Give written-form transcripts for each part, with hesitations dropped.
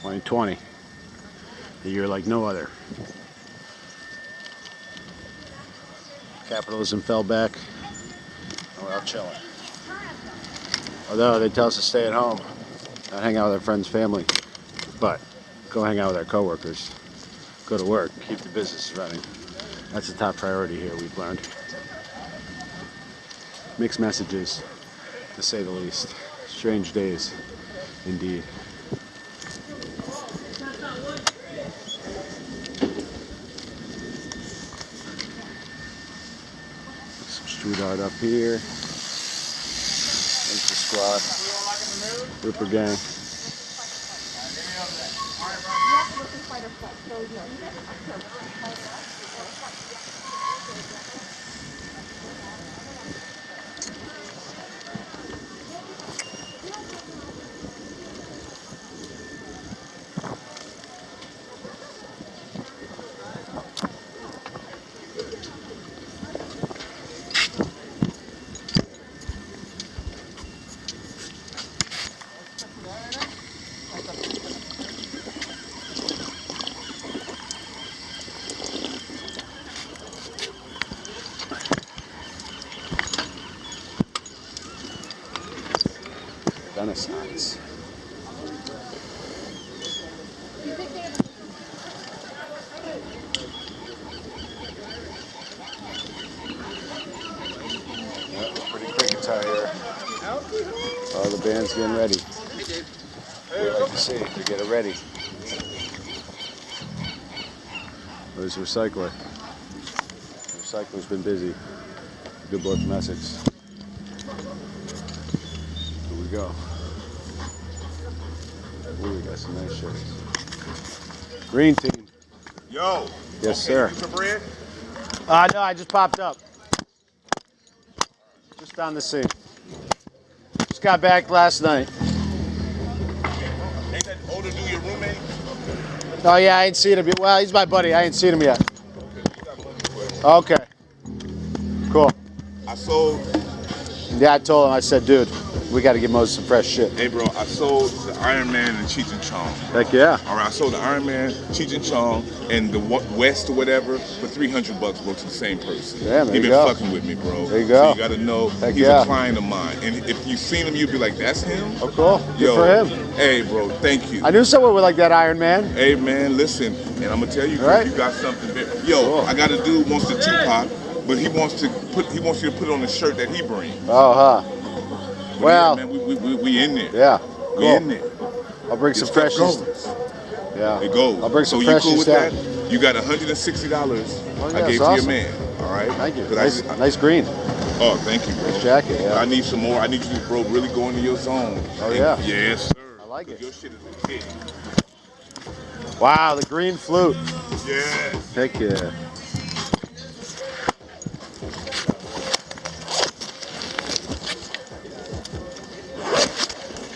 2020. A year like no other. Capitalism fell back, and we're all chilling. Although they tell us to stay at home, not hang out with our friends, family, but go hang out with our coworkers, go to work, keep the business running. That's the top priority here, we've learned. Mixed messages, to say the least. Strange days, indeed. Some street art up here. There's the squad. Ripper gang. Venice Ale. Pretty crickets out here. Oh, the band's getting ready. We like to see to get it ready. There's the recycler. The recycler's been busy. Good boy from Essex. Here we go. Ooh, we got some nice shirts. Green team. Yo. Yes, sir. Some bread? No, I just popped up. Just on the scene. Just got back last night. Ain't that older dude your roommate? Oh yeah, I ain't seen him yet. Well, he's my buddy. I ain't seen him yet. Okay. Cool. I sold. Yeah, I told him. I said, dude, we got to give Moses some fresh shit. Hey, bro, I sold the Iron Man and Cheech and Chong. Heck yeah. All right, I sold the Iron Man, Cheech and Chong, and the West or whatever for $300, bro, to the same person. Yeah, there He you been go. fucking with me, bro. There you go. So you got to know Heck he's yeah. a client of mine. And if you seen him, you'd be like, that's him? Oh, cool. Good Yo, for him. Hey, bro, thank you. I knew someone would like that Iron Man. Hey, man, listen, and I'm going to tell you, Right. you got something big. Yo, Cool. I got a dude who wants to Tupac, but he wants you to put it on the shirt that he brings. Oh, huh. But Well, yeah, man, we in there. Yeah. We Cool. in there. I'll bring This some stuff freshies. goes. Yeah. It goes. I'll bring some so you freshies cool with down. that? You got $160 Oh, yeah, I gave that's to awesome. your man. All right. Thank you. 'Cause Nice green. Oh, thank you, bro. Nice jacket, yeah. I need some more. I need you to, bro, really go into your zone. Oh, yeah. Yes, sir. I like it. Your shit is a hit. Wow, the green flute. Yes. Heck yeah.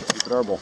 Keep it herbal.